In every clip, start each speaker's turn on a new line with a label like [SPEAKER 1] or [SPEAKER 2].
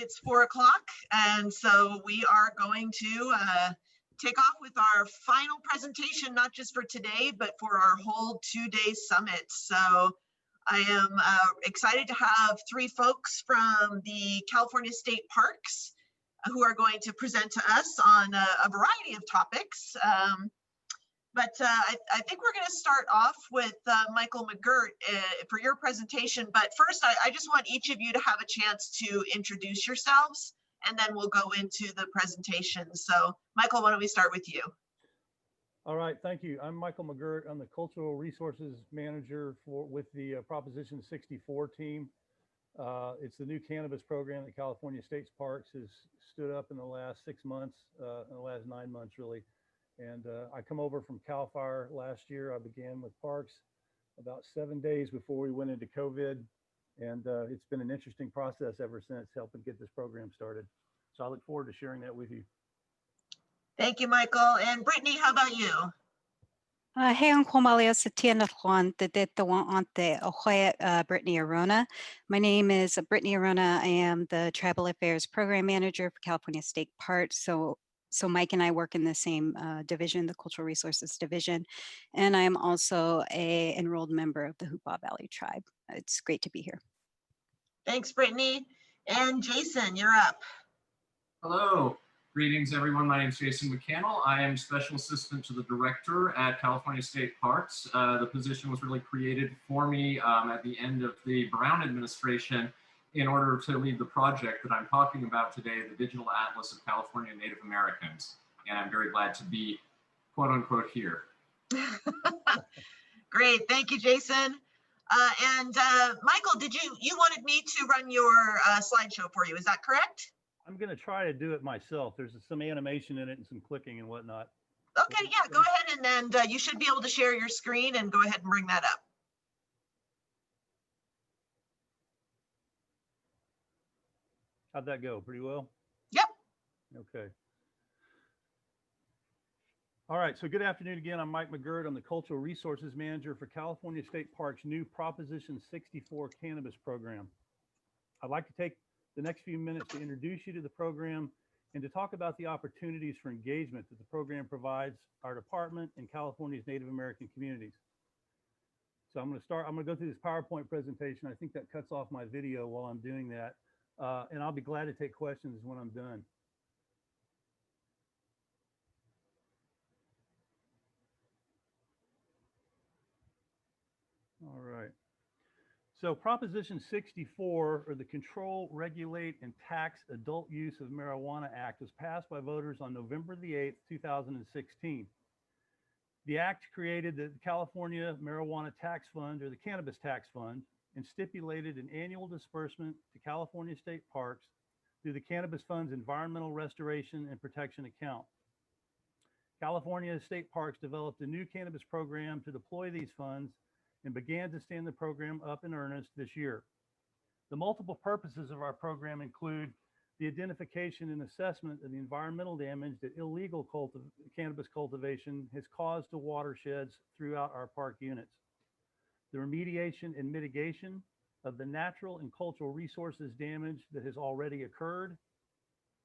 [SPEAKER 1] it's 4 o'clock, and so we are going to take off with our final presentation, not just for today, but for our whole 2-day summit. So I am excited to have 3 folks from the California State Parks who are going to present to us on a variety of topics. But I think we're going to start off with Michael McGuirt for your presentation. But first, I just want each of you to have a chance to introduce yourselves, and then we'll go into the presentation. So Michael, why don't we start with you?
[SPEAKER 2] All right, thank you. I'm Michael McGuirt. I'm the Cultural Resources Manager with the Proposition 64 team. It's the new cannabis program that California State Parks has stood up in the last 6 months, in the last 9 months, really. And I come over from CAL FIRE last year. I began with Parks about 7 days before we went into COVID. And it's been an interesting process ever since, helping get this program started. So I look forward to sharing that with you.
[SPEAKER 1] Thank you, Michael. And Brittani, how about you?
[SPEAKER 3] Hey, Brittani Orona. My name is Brittani Orona. I am the Tribal Affairs Program Manager for California State Parks. So Mike and I work in the same division, the Cultural Resources Division, and I'm also an enrolled member of the Hoopa Valley Tribe. It's great to be here.
[SPEAKER 1] Thanks, Brittani. And Jason, you're up.
[SPEAKER 4] Hello. Greetings, everyone. My name is Jason MacCannell. I am Special Assistant to the Director at California State Parks. The position was really created for me at the end of the Brown administration in order to lead the project that I'm talking about today, the Digital Atlas of California Native Americans. And I'm very glad to be, quote unquote, here.
[SPEAKER 1] Great, thank you, Jason. Michael, you wanted me to run your slideshow for you, is that correct?
[SPEAKER 2] I'm going to try to do it myself. There's some animation in it and some clicking and whatnot.
[SPEAKER 1] Okay, yeah, go ahead, and then you should be able to share your screen and go ahead and bring that up.
[SPEAKER 2] How'd that go? Pretty well?
[SPEAKER 1] Yep.
[SPEAKER 2] Okay. All right, so good afternoon again. I'm Mike McGuirt. I'm the Cultural Resources Manager for California State Parks' new Proposition 64 cannabis program. I'd like to take the next few minutes to introduce you to the program and to talk about the opportunities for engagement that the program provides our department and California's Native American communities. So I'm going to go through this PowerPoint presentation. I think that cuts off my video while I'm doing that. And I'll be glad to take questions when I'm done. All right. So Proposition 64, or the Control, Regulate, and Tax Adult Use of Marijuana Act, was passed by voters on November the 8th, 2016. The act created the California Marijuana Tax Fund, or the Cannabis Tax Fund, and stipulated an annual disbursement to California State Parks through the Cannabis Fund's Environmental Restoration and Protection Account. California State Parks developed a new cannabis program to deploy these funds and began to stand the program up in earnest this year. The multiple purposes of our program include the identification and assessment of the environmental damage that illegal cannabis cultivation has caused to watersheds throughout our park units, the remediation and mitigation of the natural and cultural resources damage that has already occurred,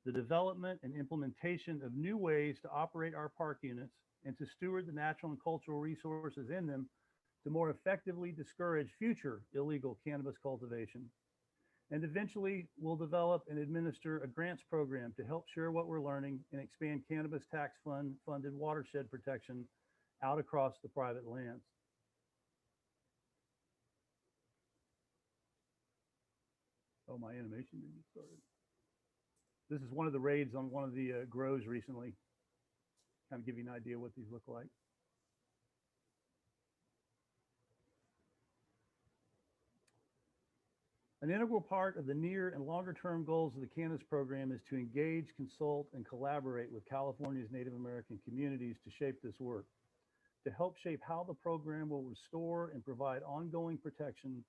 [SPEAKER 2] the development and implementation of new ways to operate our park units and to steward the natural and cultural resources in them to more effectively discourage future illegal cannabis cultivation. And eventually, we'll develop and administer a grants program to help share what we're learning and expand cannabis tax funded watershed protection out across the private lands. Oh, my animation didn't get started. This is one of the raids on one of the grows recently. Kind of give you an idea what these look like. An integral part of the near and longer term goals of the cannabis program is to engage, consult, and collaborate with California's Native American communities to shape this work, to help shape how the program will restore and provide ongoing protection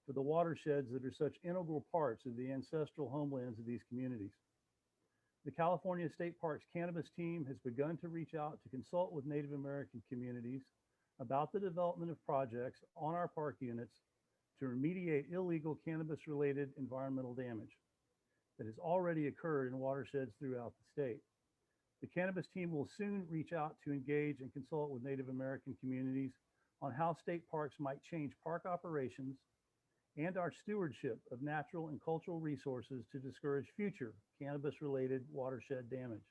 [SPEAKER 2] for the watersheds that are such integral parts of the ancestral homelands of these communities. The California State Parks Cannabis team has begun to reach out to consult with Native American communities about the development of projects on our park units to remediate illegal cannabis-related environmental damage. that has already occurred in watersheds throughout the state. The cannabis team will soon reach out to engage and consult with Native American communities on how state parks might change park operations and our stewardship of natural and cultural resources to discourage future cannabis-related watershed damage.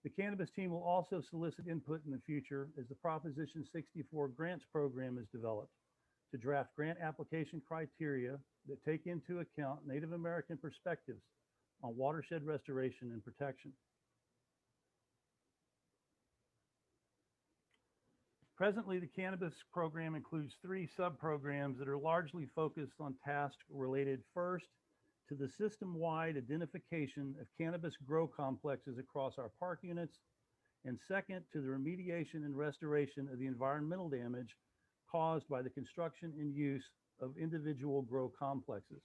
[SPEAKER 2] The cannabis team will also solicit input in the future as the Proposition 64 grants program is developed to draft grant application criteria that take into account Native American perspectives on watershed restoration and protection. Presently, the cannabis program includes 3 subprograms that are largely focused on tasks related first to the system-wide identification of cannabis grow complexes across our park units, and second to the remediation and restoration of the environmental damage caused by the construction and use of individual grow complexes.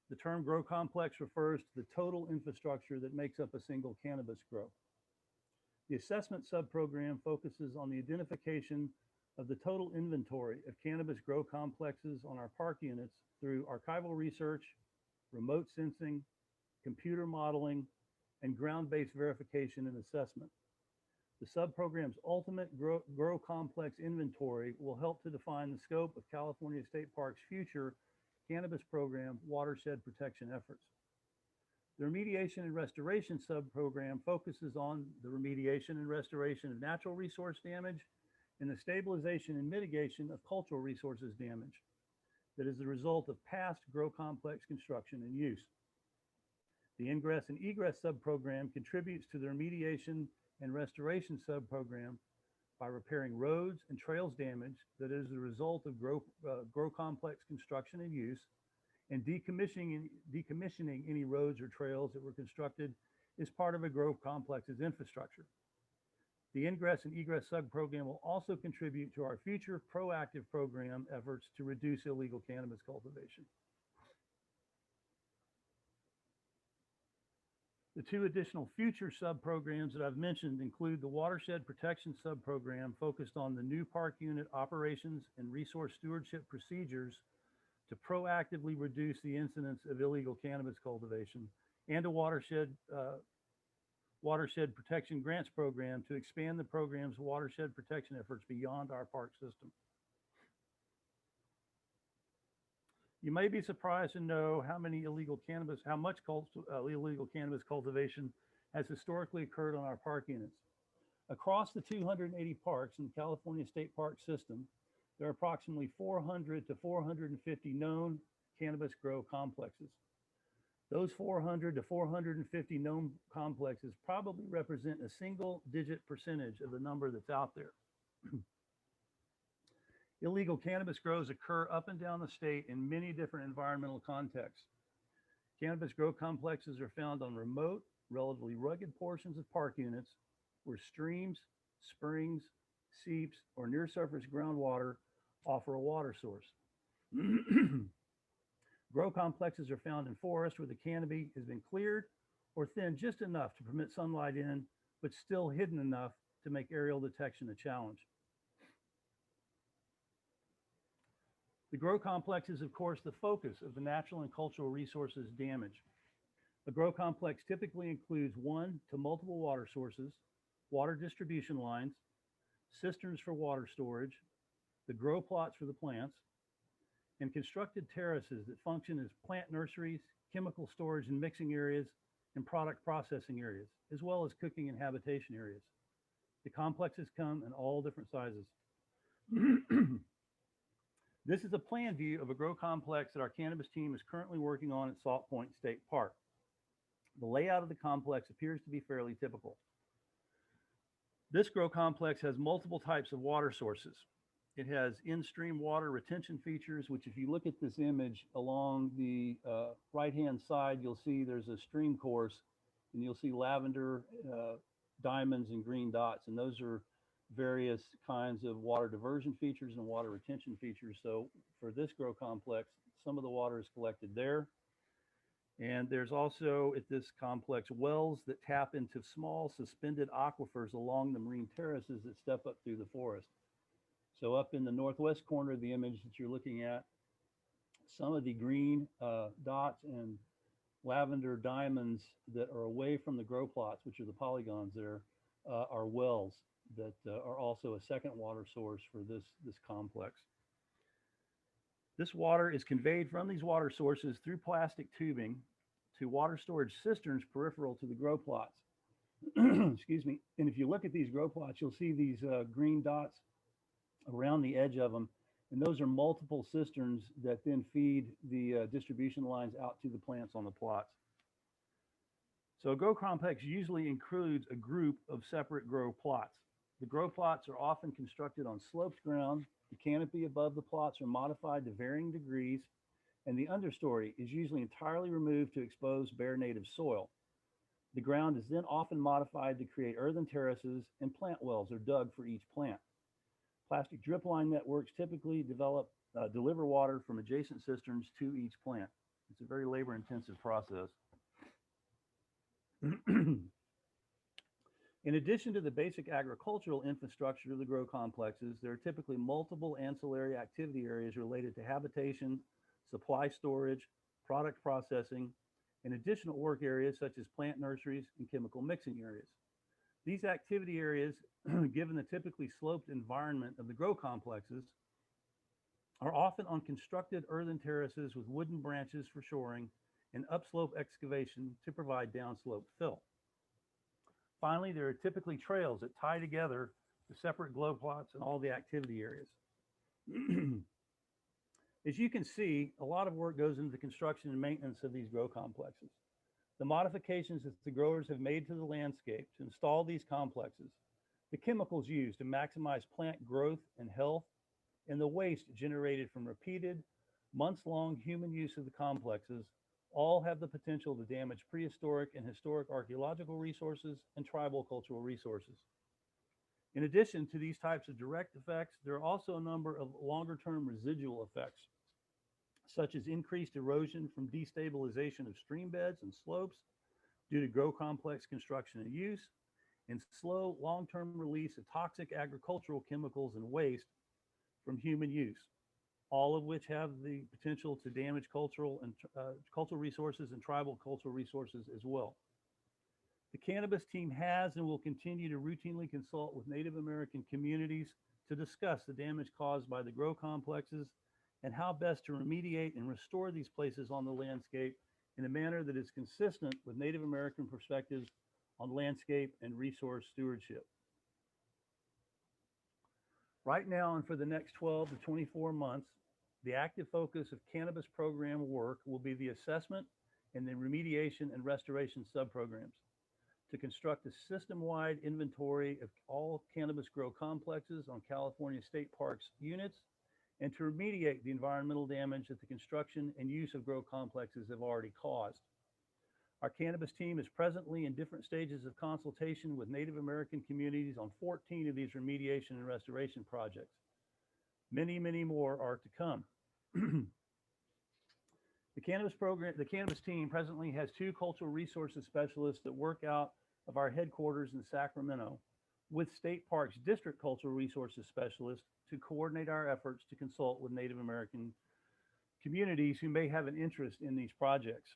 [SPEAKER 2] The term grow complex refers to the total infrastructure that makes up a single cannabis grow. The assessment subprogram focuses on the identification of the total inventory of cannabis grow complexes on our park units through archival research, remote sensing, computer modeling, and ground-based verification and assessment. The subprogram's ultimate grow complex inventory will help to define the scope of California State Parks' future cannabis program watershed protection efforts. The remediation and restoration subprogram focuses on the remediation and restoration of natural resource damage and the stabilization and mitigation of cultural resources damage that is the result of past grow complex construction and use. The Ingress and Egress subprogram contributes to the remediation and restoration subprogram by repairing roads and trails damage that is the result of grow complex construction and use, and decommissioning any roads or trails that were constructed as part of a grow complex's infrastructure. The Ingress and Egress subprogram will also contribute to our future proactive program efforts to reduce illegal cannabis cultivation. The 2 additional future subprograms that I've mentioned include the Watershed Protection Subprogram focused on the new park unit operations and resource stewardship procedures to proactively reduce the incidence of illegal cannabis cultivation, and a watershed protection grants program to expand the program's watershed protection efforts beyond our park system. You may be surprised to know how much illegal cannabis cultivation has historically occurred on our park units. Across the 280 parks in the California State Park system, there are approximately 400 to 450 known cannabis grow complexes. Those 400 to 450 known complexes probably represent a single-digit percentage of the number that's out there. Illegal cannabis grows occur up and down the state in many different environmental contexts. Cannabis grow complexes are found on remote, relatively rugged portions of park units where streams, springs, seeps, or near-surface groundwater offer a water source. Grow complexes are found in forests where the canopy has been cleared or thinned just enough to permit sunlight in, but still hidden enough to make aerial detection a challenge. The grow complex is, of course, the focus of the natural and cultural resources damage. A grow complex typically includes 1 to multiple water sources, water distribution lines, cisterns for water storage, the grow plots for the plants, and constructed terraces that function as plant nurseries, chemical storage and mixing areas, and product processing areas, as well as cooking and habitation areas. The complexes come in all different sizes. This is a plan view of a grow complex that our cannabis team is currently working on at Salt Point State Park. The layout of the complex appears to be fairly typical. This grow complex has multiple types of water sources. It has in-stream water retention features, which if you look at this image along the right-hand side, you'll see there's a stream course, and you'll see lavender, diamonds, and green dots. And those are various kinds of water diversion features and water retention features. So for this grow complex, some of the water is collected there. And there's also at this complex wells that tap into small suspended aquifers along the marine terraces that step up through the forest. So up in the northwest corner of the image that you're looking at, some of the green dots and lavender diamonds that are away from the grow plots, which are the polygons there, are wells that are also a second water source for this complex. This water is conveyed from these water sources through plastic tubing to water storage cisterns peripheral to the grow plots. Excuse me. And if you look at these grow plots, you'll see these green dots around the edge of them. And those are multiple cisterns that then feed the distribution lines out to the plants on the plots. So a grow complex usually includes a group of separate grow plots. The grow plots are often constructed on sloped ground. The canopy above the plots are modified to varying degrees, and the understory is usually entirely removed to expose bare native soil. The ground is then often modified to create earthen terraces, and plant wells are dug for each plant. Plastic drip line networks typically deliver water from adjacent cisterns to each plant. It's a very labor-intensive process. In addition to the basic agricultural infrastructure of the grow complexes, there are typically multiple ancillary activity areas related to habitation, supply storage, product processing, and additional work areas such as plant nurseries and chemical mixing areas. These activity areas, given the typically sloped environment of the grow complexes, are often on constructed earthen terraces with wooden branches for shoring and upslope excavation to provide downslope fill. Finally, there are typically trails that tie together the separate grow plots and all the activity areas. As you can see, a lot of work goes into the construction and maintenance of these grow complexes. The modifications that the growers have made to the landscape to install these complexes, the chemicals used to maximize plant growth and health, and the waste generated from repeated, months-long human use of the complexes all have the potential to damage prehistoric and historic archaeological resources and tribal cultural resources. In addition to these types of direct effects, there are also a number of longer-term residual effects, such as increased erosion from destabilization of stream beds and slopes due to grow complex construction and use, and slow long-term release of toxic agricultural chemicals and waste from human use, all of which have the potential to damage cultural resources and tribal cultural resources as well. The cannabis team has and will continue to routinely consult with Native American communities to discuss the damage caused by the grow complexes and how best to remediate and restore these places on the landscape in a manner that is consistent with Native American perspectives on landscape and resource stewardship. Right now and for the next 12 to 24 months, the active focus of cannabis program work will be the assessment and the remediation and restoration subprograms to construct a system-wide inventory of all cannabis grow complexes on California State Parks units and to remediate the environmental damage that the construction and use of grow complexes have already caused. Our cannabis team is presently in different stages of consultation with Native American communities on 14 of these remediation and restoration projects. Many, many more are to come. The cannabis team presently has 2 cultural resources specialists that work out of our headquarters in Sacramento with State Parks District Cultural Resources Specialists to coordinate our efforts to consult with Native American communities who may have an interest in these projects.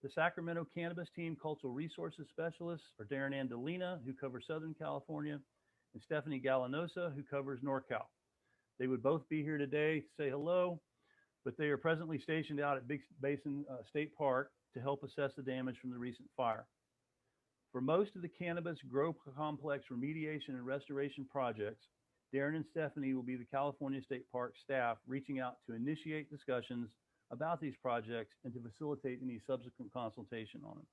[SPEAKER 2] The Sacramento Cannabis Team Cultural Resources Specialists are Darren Andolina, who covers Southern California, and Stephanie Gallinosa, who covers NorCal. They would both be here today to say hello, but they are presently stationed out at Big Basin State Park to help assess the damage from the recent fire. For most of the cannabis grow complex remediation and restoration projects, Darren and Stephanie will be the California State Park staff reaching out to initiate discussions about these projects and to facilitate any subsequent consultation on them.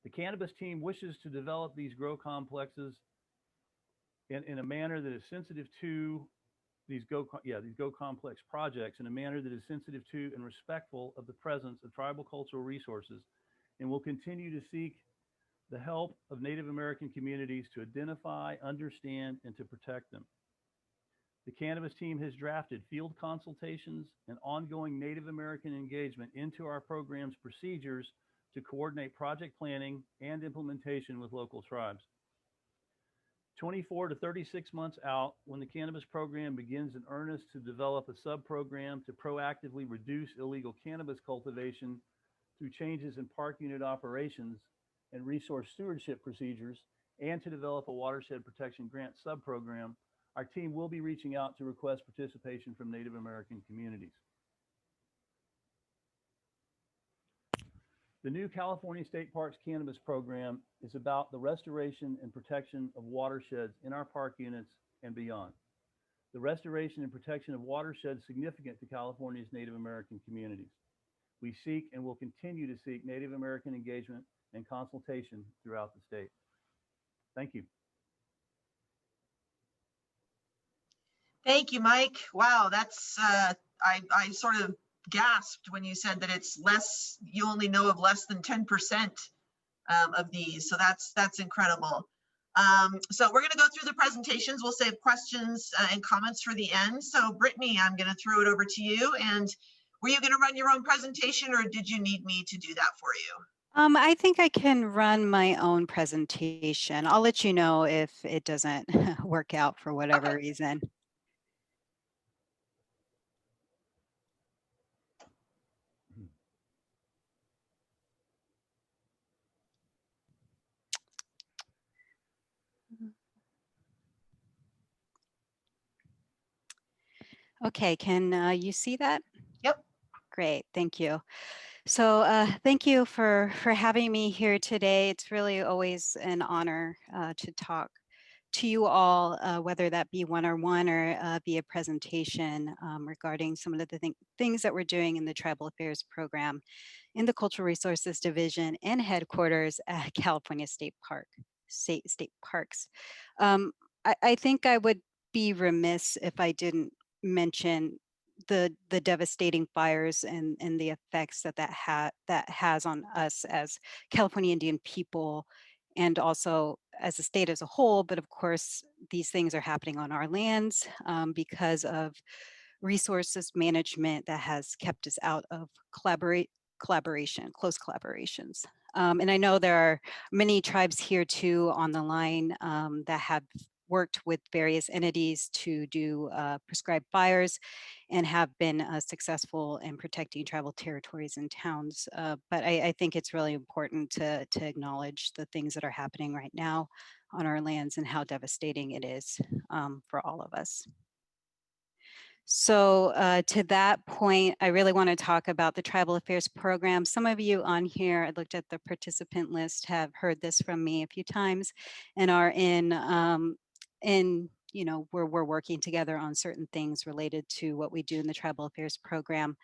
[SPEAKER 2] The cannabis team wishes to develop these grow complexes in a manner that is sensitive to these grow complex projects in a manner that is sensitive to and respectful of the presence of tribal cultural resources, and will continue to seek the help of Native American communities to identify, understand, and to protect them. The cannabis team has drafted field consultations and ongoing Native American engagement into our program's procedures to coordinate project planning and implementation with local tribes. 24 to 36 months out, when the cannabis program begins in earnest to develop a sub-program to proactively reduce illegal cannabis cultivation, through changes in park unit operations and resource stewardship procedures, and to develop a watershed protection grant subprogram, our team will be reaching out to request participation from Native American communities. The new California State Parks Cannabis Program is about the restoration and protection of watersheds in our park units and beyond. The restoration and protection of watersheds is significant to California's Native American communities. We seek and will continue to seek Native American engagement and consultation throughout the state. Thank you.
[SPEAKER 1] Thank you, Mike. Wow, that's, I sort of gasped when you said that it's less, you only know of less than 10% of these. So that's incredible. So we're gonna go through the presentations. We'll save questions and comments for the end. So Brittani, I'm gonna throw it over to you. And were you gonna run your own presentation or did you need me to do that for you?
[SPEAKER 3] I think I can run my own presentation. I'll let you know if it doesn't work out for whatever reason. Okay, can you see that?
[SPEAKER 1] Yep.
[SPEAKER 3] Great, thank you. So thank you for having me here today. It's really always an honor to talk to you all, whether that be one-on-one or be a presentation regarding some of the things that we're doing in the Tribal Affairs Program in the Cultural Resources Division and headquarters at California State Parks. I think I would be remiss if I didn't mention the devastating fires and the effects that has on us as California Indian people, and also as a state as a whole. But of course, these things are happening on our lands because of resources management that has kept us out of close collaborations. And I know there are many tribes here too on the line that have worked with various entities to do prescribed fires and have been successful in protecting tribal territories and towns. But I think it's really important to acknowledge the things that are happening right now on our lands and how devastating it is for all of us. So to that point, I really want to talk about the Tribal Affairs Program. Some of you on here, I looked at the participant list, have heard this from me a few times and are you know, we're working together on certain things related to what we do in the Tribal Affairs Program.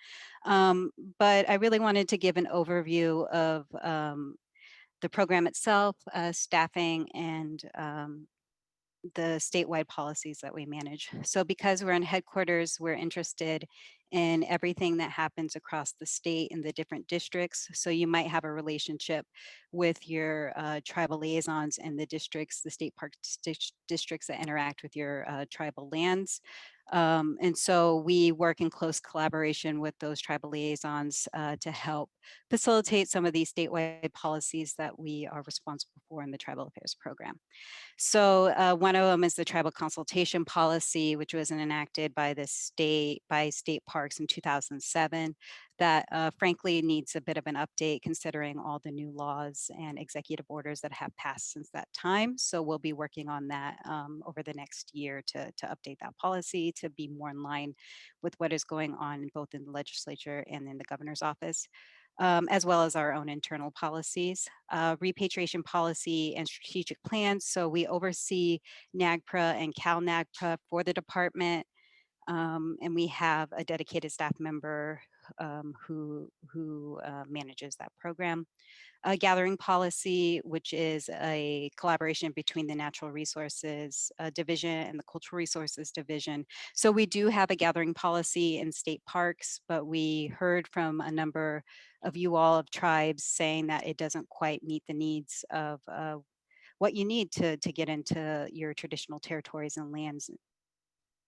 [SPEAKER 3] But I really wanted to give an overview of the program itself, staffing, and the statewide policies that we manage. So because we're in headquarters, we're interested in everything that happens across the state in the different districts. So you might have a relationship with your tribal liaisons in the districts, the state park districts that interact with your tribal lands. And so we work in close collaboration with those tribal liaisons to help facilitate some of these statewide policies that we are responsible for in the Tribal Affairs Program. So one of them is the Tribal Consultation Policy, which was enacted by the state parks in 2007, that frankly needs a bit of an update considering all the new laws and executive orders that have passed since that time. So we'll be working on that over the next year to update that policy to be more in line with what is going on both in the legislature and in the governor's office. As well as our own internal policies, repatriation policy and strategic plans. So we oversee NAGPRA and CalNAGPRA for the department, and we have a dedicated staff member who manages that program. A gathering policy, which is a collaboration between the Natural Resources Division and the Cultural Resources Division. So we do have a gathering policy in state parks, but we heard from a number of you all of tribes saying that it doesn't quite meet the needs of what you need to get into your traditional territories and lands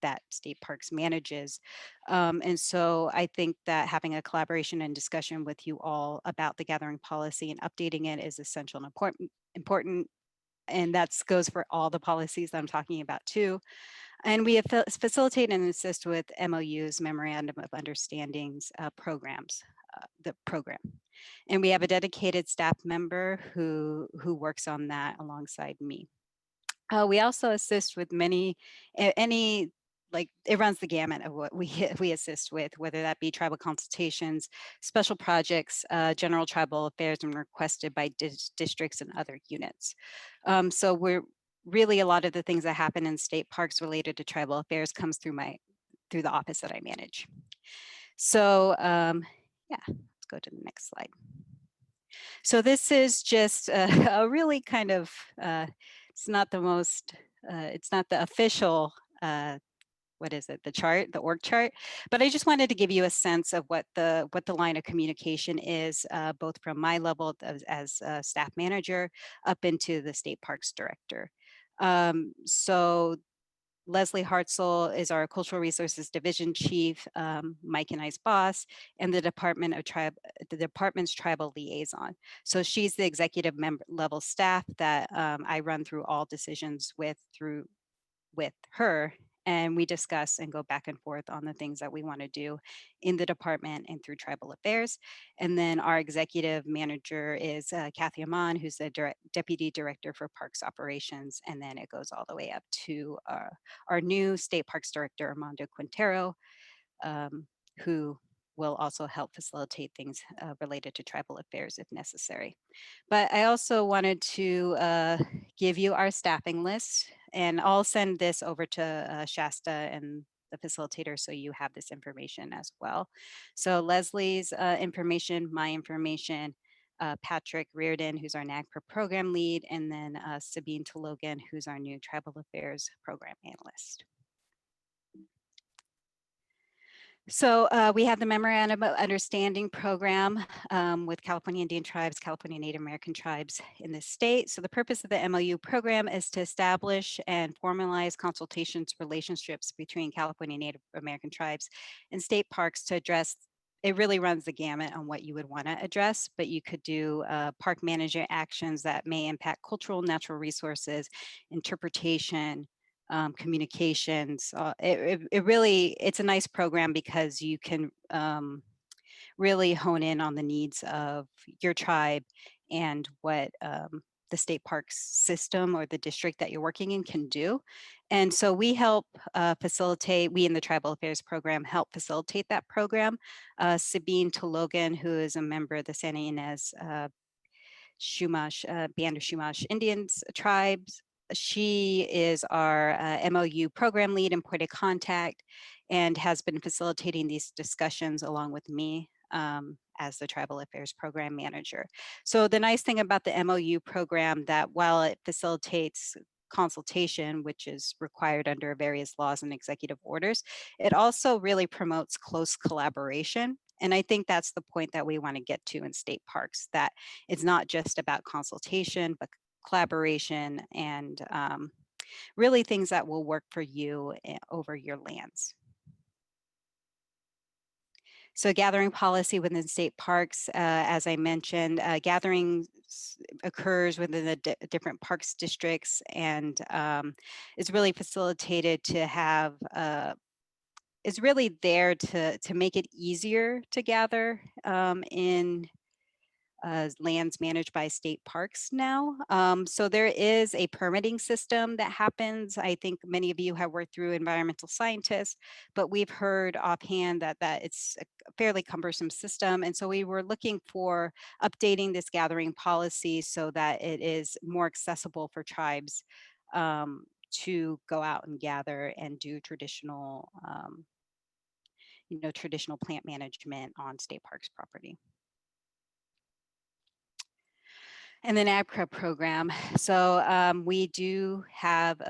[SPEAKER 3] that state parks manages. And so I think that having a collaboration and discussion with you all about the gathering policy and updating it is essential and important. And that goes for all the policies that I'm talking about too. And we facilitate and assist with MOU'S, Memorandum of Understandings programs. the program. And we have a dedicated staff member who works on that alongside me. We also assist with any, like, it runs the gamut of what we assist with, whether that be tribal consultations, special projects, general tribal affairs, and requested by districts and other units. So we're really, a lot of the things that happen in state parks related to tribal affairs comes through the office that I manage. So yeah, let's go to the next slide. So this is just a really kind of, it's not the most, it's not the official, what is it, the org chart, but I just wanted to give you a sense of what the line of communication is, both from my level as a staff manager up into the state parks director. So Leslie Hartzell is our Cultural Resources Division Chief, Mike and I's boss, and the department's tribal liaison. So she's the executive member level staff that I run through all decisions with her, and we discuss and go back and forth on the things that we want to do in the department and through tribal affairs. And then our executive manager is Kathy Amon, who's the deputy director for parks operations. And then it goes all the way up to our new state parks director, Armando Quintero, who will also help facilitate things related to tribal affairs if necessary. But I also wanted to give you our staffing list, and I'll send this over to Shasta and the facilitator so you have this information as well. So Leslie's information, my information, Patrick Reardon, who's our NAGPRA program lead, and then Sabine Tologan, who's our new tribal affairs program analyst. So we have the Memorandum of Understanding program with California Indian tribes, California Native American tribes in the state. So the purpose of the MOU program is to establish and formalize consultations relationships between California Native American tribes and state parks to address, it really runs the gamut on what you would want to address, but you could do park manager actions that may impact cultural, natural resources, interpretation, communications. It's a nice program because you can really hone in on the needs of your tribe and what the state parks system or the district that you're working in can do. And so we help facilitate, we in the Tribal Affairs program help facilitate that program. Sabine Tologan, who is a member of the Santa Ynez Chumash, Band of Chumash Indians tribes. She is our MOU program lead and point of contact and has been facilitating these discussions along with me as the Tribal Affairs program manager. So the nice thing about the MOU program, that while it facilitates consultation, which is required under various laws and executive orders, it also really promotes close collaboration. And I think that's the point that we want to get to in state parks, that it's not just about consultation, but collaboration and really things that will work for you over your lands. So gathering policy within state parks, as I mentioned, gathering occurs within the different parks districts and is really facilitated to have, is really there to make it easier to gather in lands managed by state parks now. So there is a permitting system that happens. I think many of you have worked through environmental scientists, but we've heard offhand that it's a fairly cumbersome system. And so we were looking for updating this gathering policy so that it is more accessible for tribes to go out and gather and do traditional, traditional plant management on state parks property. And the NAGPRA program. So we do have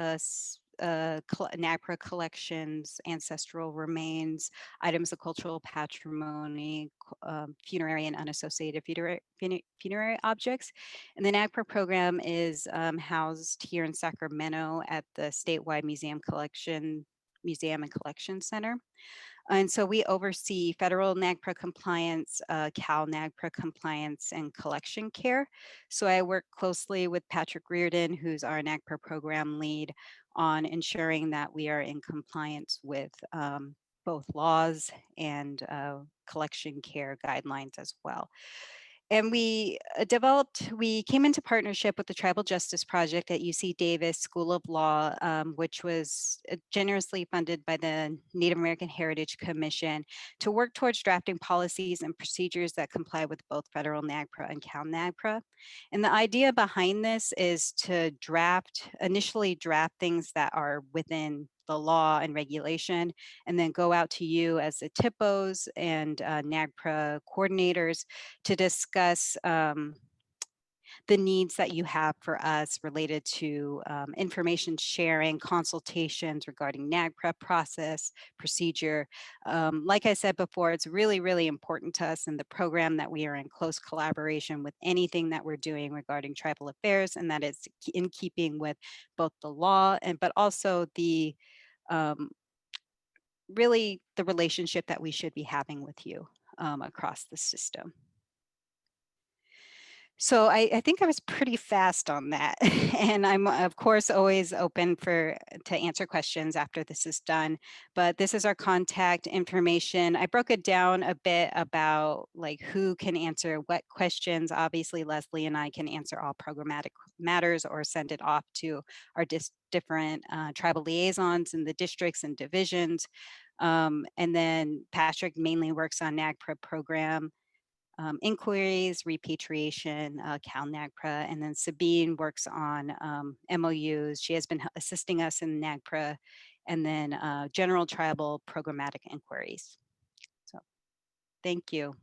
[SPEAKER 3] NAGPRA collections, ancestral remains, items of cultural patrimony, funerary and unassociated funerary objects. And the NAGPRA program is housed here in Sacramento at the statewide Museum and Collection Center. And so we oversee federal NAGPRA compliance, Cal NAGPRA compliance, and collection care. So I work closely with Patrick Reardon, who's our NAGPRA program lead, on ensuring that we are in compliance with both laws and collection care guidelines as well. And we came into partnership with the Tribal Justice Project at UC Davis School of Law, which was generously funded by the Native American Heritage Commission to work towards drafting policies and procedures that comply with both federal NAGPRA and CalNAGPRA. And the idea behind this is to initially draft things that are within the law and regulation, and then go out to you as the THPOs and NAGPRA coordinators to discuss the needs that you have for us related to information sharing, consultations regarding NAGPRA process, procedure. Like I said before, it's really, really important to us in the program that we are in close collaboration with anything that we're doing regarding tribal affairs, and that is in keeping with both the law but also the really the relationship that we should be having with you across the system. So I think I was pretty fast on that. And I'm of course always open to answer questions after this is done, but this is our contact information. I broke it down a bit about like who can answer what questions. Obviously, Leslie and I can answer all programmatic matters or send it off to our different tribal liaisons in the districts and divisions. And then Patrick mainly works on NAGPRA program inquiries, repatriation, CalNAGPRA, and then Sabine works on MOU'S. She has been assisting us in NAGPRA, and then general tribal programmatic inquiries. So thank you.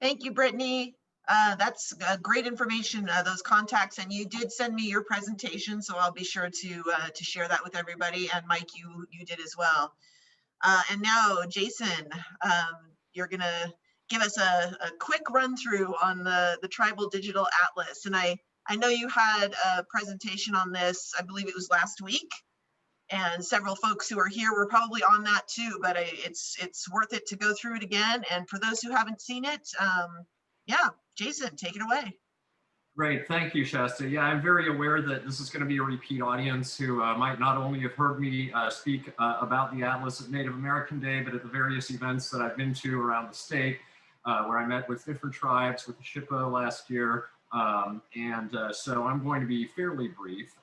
[SPEAKER 1] Thank you, Brittany. That's great information, those contacts, and you did send me your presentation, so I'll be sure to share that with everybody, and Mike, you did as well. And now, Jason, you're gonna give us a quick run through on the Tribal Digital Atlas. And I know you had a presentation on this, I believe it was last week, and several folks who are here were probably on that too, but it's worth it to go through it again. And for those who haven't seen it, yeah, Jason, take it away.
[SPEAKER 4] Great, thank you, Shasta. Yeah, I'm very aware that this is going to be a repeat audience who might not only have heard me speak about the Atlas at Native American Day, but at the various events that I've been to around the state, where I met with different tribes, with the SHPO last year. So I'm going to be fairly brief.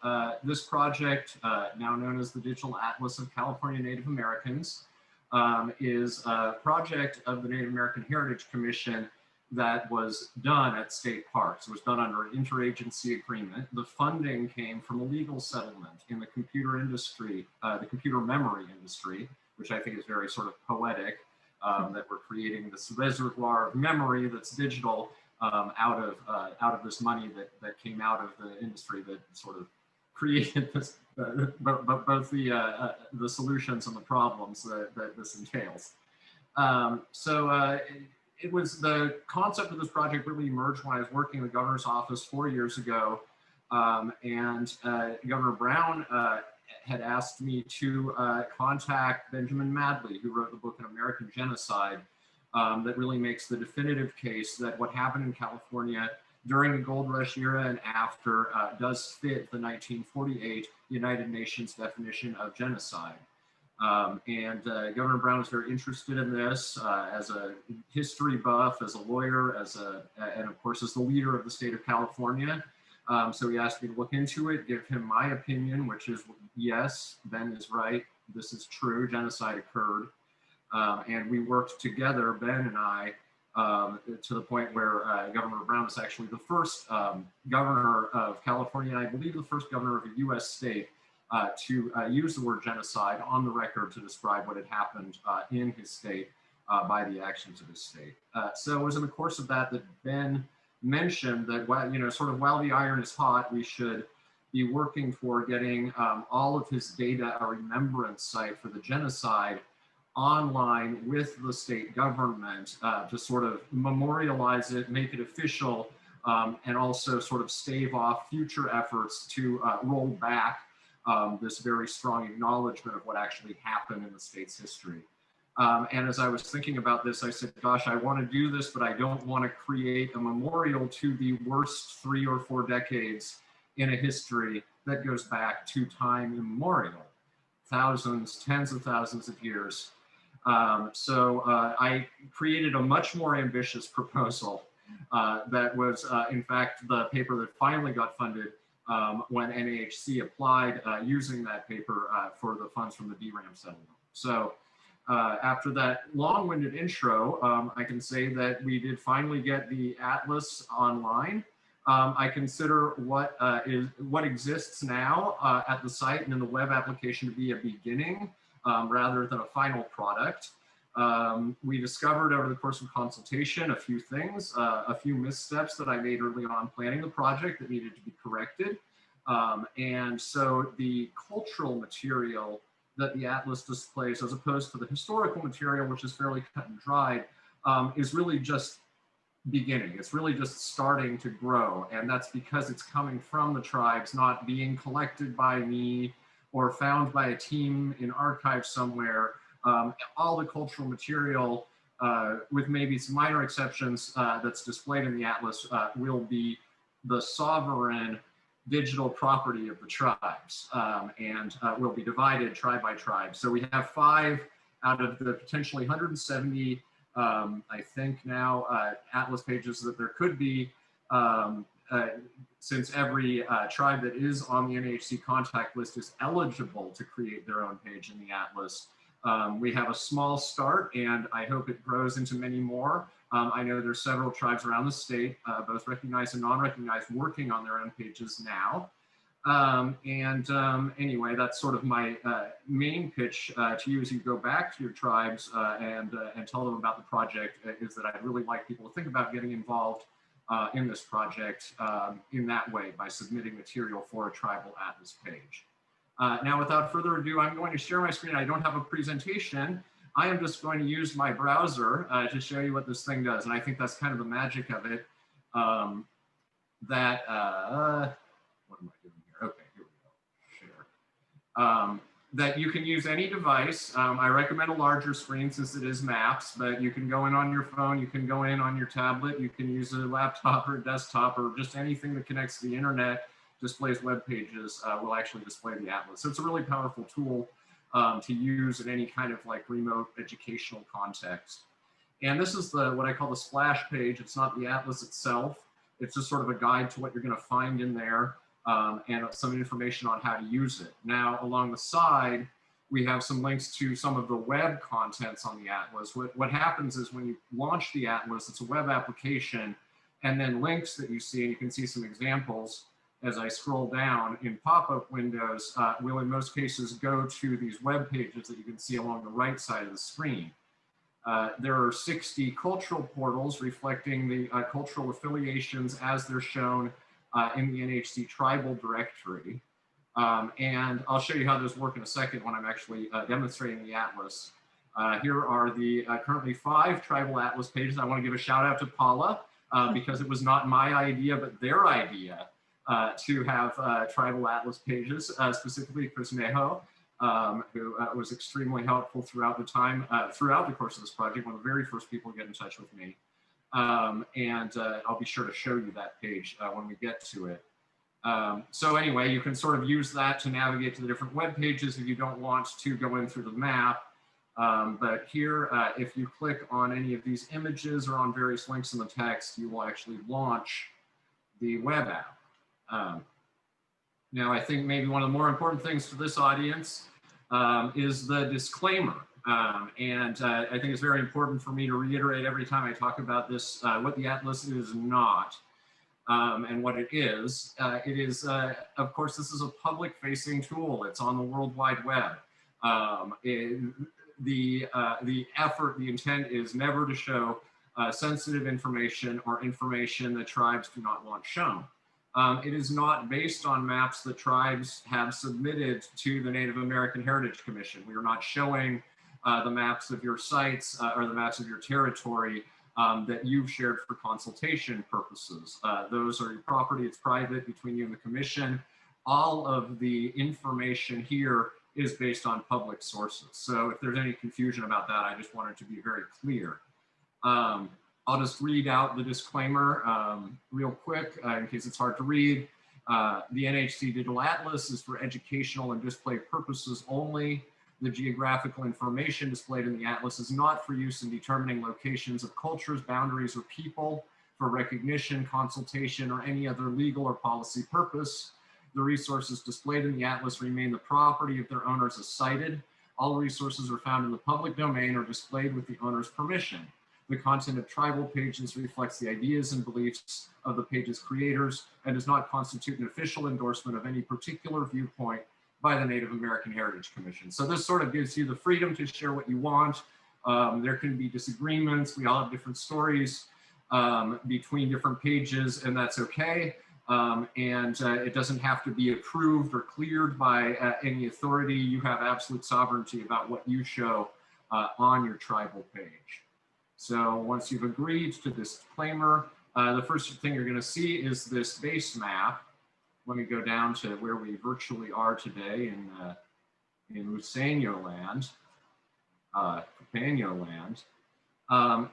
[SPEAKER 4] This project, now known as the Digital Atlas of California Native Americans, is a project of the Native American Heritage Commission that was done at state parks. It was done under an interagency agreement. The funding came from a legal settlement in the computer industry, the computer memory industry, which I think is very sort of poetic, that we're creating this reservoir of memory that's digital out of this money that came out of the industry that sort of created this, both the solutions and the problems that this entails. It was the concept of this project really emerged when I was working in the governor's office 4 years ago. Governor Brown had asked me to contact Benjamin Madley, who wrote the book An American Genocide, that really makes the definitive case that what happened in California during the Gold Rush era and after does fit the 1948 United Nations definition of genocide. Governor Brown was very interested in this as a history buff, as a lawyer, and of course as the leader of the state of California. So he asked me to look into it, give him my opinion, which is yes, Ben is right, this is true, genocide occurred. And we worked together, Ben and I, to the point where Governor Brown was actually the first governor of California, and I believe the first governor of a US state to use the word genocide on the record to describe what had happened in his state by the actions of his state. So it was in the course of that Ben mentioned that while the iron is hot, we should be working for getting all of his data, a remembrance site for the genocide, online with the state government to sort of memorialize it, make it official, and also sort of stave off future efforts to roll back this very strong acknowledgement of what actually happened in the state's history. And as I was thinking about this, I said, gosh, I want to do this, but I don't want to create a memorial to the worst 3 or 4 decades in a history that goes back to time immemorial, thousands, tens of thousands of years. I created a much more ambitious proposal that was, in fact, the paper that finally got funded when NAHC applied using that paper for the funds from the DRAM settlement. So after that long-winded intro, I can say that we did finally get the atlas online. I consider what exists now at the site and in the web application to be a beginning rather than a final product. We discovered over the course of consultation a few things, a few missteps that I made early on planning the project that needed to be corrected. And so the cultural material that the atlas displays, as opposed to the historical material, which is fairly cut and dried, is really just beginning. It's really just starting to grow. And that's because it's coming from the tribes, not being collected by me or found by a team in archives somewhere. All the cultural material, with maybe some minor exceptions that's displayed in the atlas, will be the sovereign digital property of the tribes, and will be divided tribe by tribe. So we have 5 out of the potentially 170, I think now, atlas pages that there could be, since every tribe that is on the NAHC contact list is eligible to create their own page in the atlas. We have a small start, and I hope it grows into many more. I know there's several tribes around the state, both recognized and non-recognized, working on their own pages now. Anyway, that's sort of my main pitch to you as you go back to your tribes and tell them about the project, is that I'd really like people to think about getting involved in this project in that way, by submitting material for a tribal atlas page. Now, without further ado, I'm going to share my screen. I don't have a presentation. I am just going to use my browser to show you what this thing does. And I think that's kind of the magic of it. What am I doing here? Okay, here we go. Share. That you can use any device. I recommend a larger screen since it is maps, but you can go in on your phone, you can go in on your tablet, you can use a laptop or a desktop or just anything that connects to the internet, displays web pages, will actually display the atlas. So it's a really powerful tool to use in any kind of like remote educational context. And this is what I call the splash page. It's not the atlas itself. It's just sort of a guide to what you're going to find in there, and some information on how to use it. Now, along the side, we have some links to some of the web contents on the atlas. What happens is when you launch the atlas, it's a web application, and then links that you see, and you can see some examples as I scroll down in pop-up windows, will in most cases go to these web pages that you can see along the right side of the screen. There are 60 cultural portals reflecting the cultural affiliations as they're shown in the NHC tribal directory. And I'll show you how those work in a second when I'm actually demonstrating the atlas. Here are the currently 5 tribal atlas pages. I want to give a shout out to Paula because it was not my idea, but their idea to have tribal atlas pages, specifically Chris Neho, who was extremely helpful throughout the time, throughout the course of this project, one of the very first people to get in touch with me. And I'll be sure to show you that page when we get to it. So anyway, you can sort of use that to navigate to the different web pages if you don't want to go in through the map. But here, if you click on any of these images or on various links in the text, you will actually launch the web app. Now, I think maybe one of the more important things to this audience is the disclaimer. I think it's very important for me to reiterate every time I talk about this, what the Atlas is not and what it is. Of course, this is a public-facing tool. It's on the World Wide Web. The effort, the intent is never to show sensitive information or information that tribes do not want shown. It is not based on maps that tribes have submitted to the Native American Heritage Commission. We are not showing the maps of your sites or the maps of your territory that you've shared for consultation purposes. Those are your property, it's private between you and the commission. All of the information here is based on public sources. So if there's any confusion about that, I just wanted to be very clear. I'll just read out the disclaimer real quick in case it's hard to read. The NHC Digital Atlas is for educational and display purposes only. The geographical information displayed in the atlas is not for use in determining locations of cultures, boundaries, or people for recognition, consultation, or any other legal or policy purpose. The resources displayed in the atlas remain the property of their owners as cited. All resources are found in the public domain or displayed with the owner's permission. The content of tribal pages reflects the ideas and beliefs of the page's creators and does not constitute an official endorsement of any particular viewpoint by the Native American Heritage Commission. So this sort of gives you the freedom to share what you want. There can be disagreements. We all have different stories between different pages, and that's okay. It doesn't have to be approved or cleared by any authority. You have absolute sovereignty about what you show on your tribal page. So once you've agreed to this disclaimer, the first thing you're going to see is this base map. Let me go down to where we virtually are today in Luiseño land, Capeño land.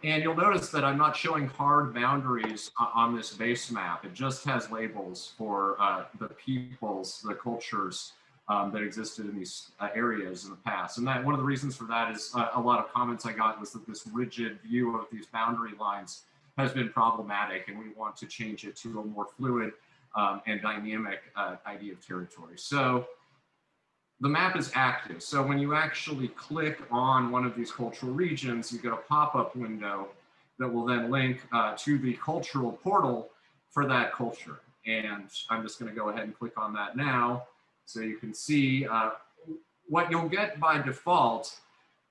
[SPEAKER 4] And you'll notice that I'm not showing hard boundaries on this base map. It just has labels for the peoples, the cultures that existed in these areas in the past. And that one of the reasons for that is a lot of comments I got was that this rigid view of these boundary lines has been problematic, and we want to change it to a more fluid and dynamic idea of territory. So the map is active. So when you actually click on one of these cultural regions, you get a pop-up window that will then link to the cultural portal for that culture. And I'm just going to go ahead and click on that now. So you can see what you'll get by default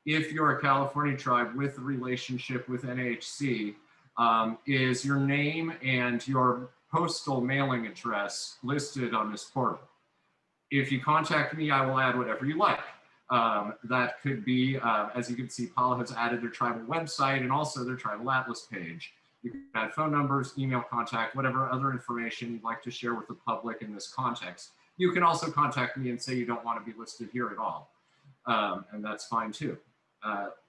[SPEAKER 4] if you're a California tribe with a relationship with NHC is your name and your postal mailing address listed on this portal. If you contact me, I will add whatever you like. That could be, as you can see, Paula has added their tribal website and also their tribal atlas page. You can add phone numbers, email contact, whatever other information you'd like to share with the public in this context. You can also contact me and say you don't want to be listed here at all. And that's fine too.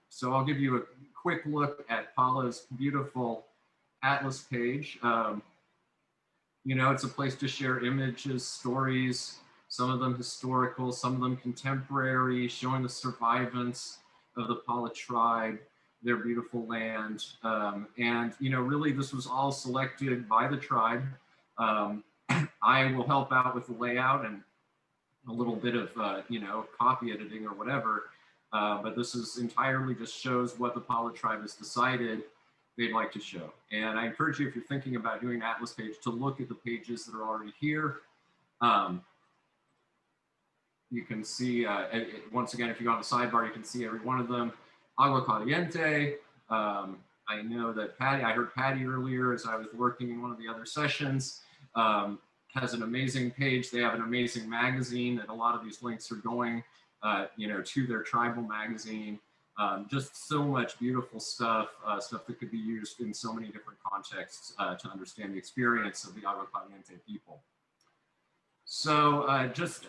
[SPEAKER 4] So I'll give you a quick look at Paula's beautiful atlas page. You know, it's a place to share images, stories, some of them historical, some of them contemporary, showing the survivance of the Paula tribe, their beautiful land. And, you know, really this was all selected by the tribe. I will help out with the layout and a little bit of, you know, copy editing or whatever. But this is entirely just shows what the Paula tribe has decided they'd like to show. And I encourage you, if you're thinking about doing an atlas page, to look at the pages that are already here. You can see, once again, if you go on the sidebar, you can see every one of them. Agua Caliente. I know that Patty, I heard Patty earlier as I was working in one of the other sessions, has an amazing page. They have an amazing magazine, and a lot of these links are going, you know, to their tribal magazine. Just so much beautiful stuff, stuff that could be used in so many different contexts to understand the experience of the Agua Caliente people. So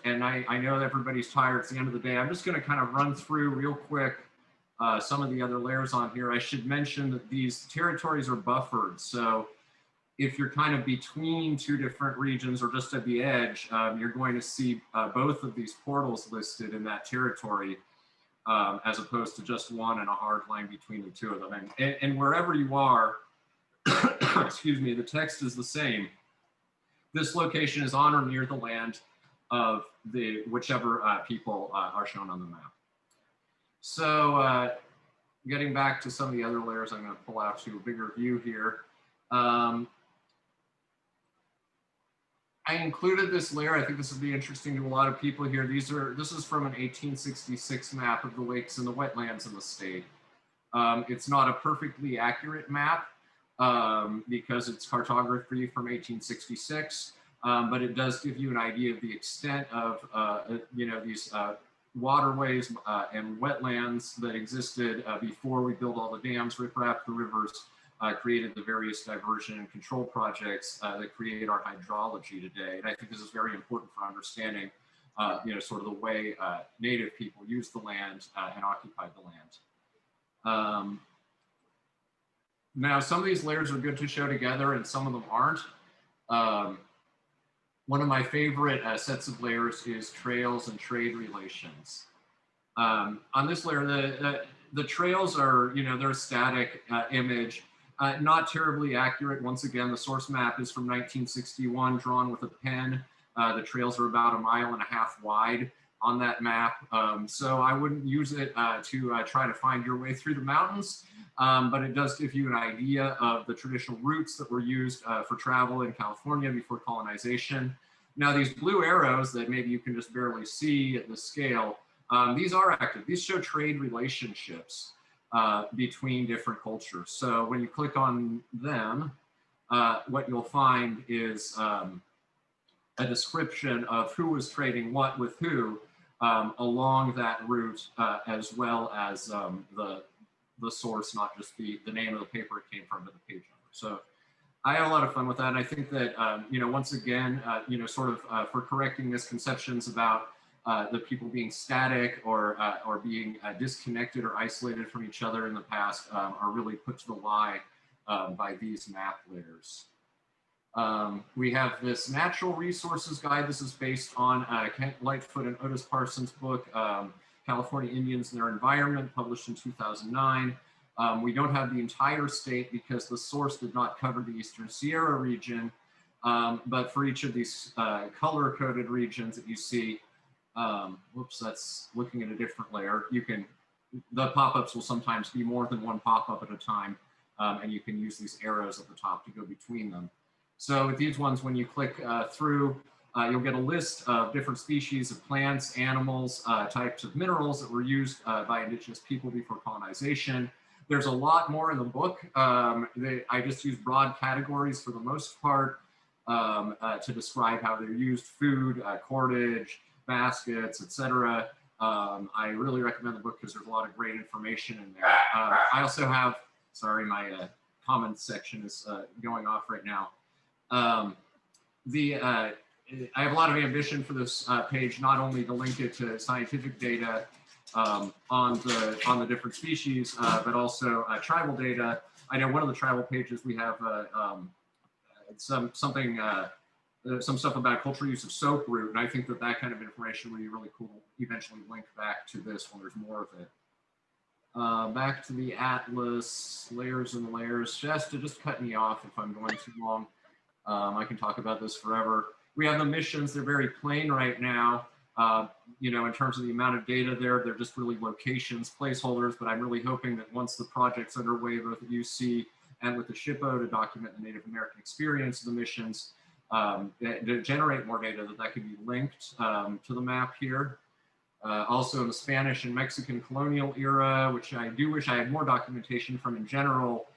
[SPEAKER 4] and I know that everybody's tired, it's the end of the day. I'm just gonna kind of run through real quick some of the other layers on here. I should mention that these territories are buffered. So if you're kind of between two different regions or just at the edge, you're going to see both of these portals listed in that territory as opposed to just one and a hard line between the two of them. And wherever you are, excuse me, the text is the same. This location is on or near the land of the whichever people are shown on the map. So getting back to some of the other layers, I'm going to pull out to a bigger view here. I included this layer. I think this will be interesting to a lot of people here. This is from an 1866 map of the lakes and the wetlands in the state. It's not a perfectly accurate map because it's cartography from 1866, but it does give you an idea of the extent of you know, these waterways and wetlands that existed before we built all the dams, riprap the rivers, created the various diversion and control projects that create our hydrology today. And I think this is very important for understanding, you know, sort of the way Native people used the land and occupied the land. Now, some of these layers are good to show together and some of them aren't. One of my favorite sets of layers is trails and trade relations. On this layer, the trails are, they're a static image, not terribly accurate. Once again, the source map is from 1961, drawn with a pen. The trails are about 1.5 miles wide on that map. So I wouldn't use it to try to find your way through the mountains, but it does give you an idea of the traditional routes that were used for travel in California before colonization. Now, these blue arrows that maybe you can just barely see at the scale, these are active. These show trade relationships between different cultures. So when you click on them, what you'll find is a description of who was trading what with who along that route, as well as the source, not just the name of the paper it came from, but the page number. So I had a lot of fun with that. And I think that, once again, for correcting misconceptions about the people being static or being disconnected or isolated from each other in the past are really put to the lie by these map layers. We have this natural resources guide. This is based on Kent Lightfoot and Otis Parsons' book, California Indians and Their Environment, published in 2009. We don't have the entire state because the source did not cover the Eastern Sierra region, but for each of these color-coded regions that you see, whoops, that's looking at a different layer. The pop-ups will sometimes be more than one pop-up at a time, and you can use these arrows at the top to go between them. So with these ones, when you click through, you'll get a list of different species of plants, animals, types of minerals that were used by indigenous people before colonization. There's a lot more in the book. I just use broad categories for the most part to describe how they're used: food, cordage, baskets, etc. I really recommend the book because there's a lot of great information in there. I also have, sorry, my comments section is going off right now. I have a lot of ambition for this page, not only to link it to scientific data on the different species, but also tribal data. I know one of the tribal pages we have some stuff about cultural use of soap root, and I think that kind of information would be really cool to eventually link back to this when there's more of it. Back to the atlas, layers and layers. Shasta, just cut me off if I'm going too long. I can talk about this forever. We have the missions. They're very plain right now. In terms of the amount of data there, they're just really locations, placeholders, but I'm really hoping that once the project's underway, both at UC and with the SHPO, to document the Native American experience of the missions, to generate more data, that could be linked to the map here. Also in the Spanish and Mexican colonial era, which I do wish I had more documentation from in general.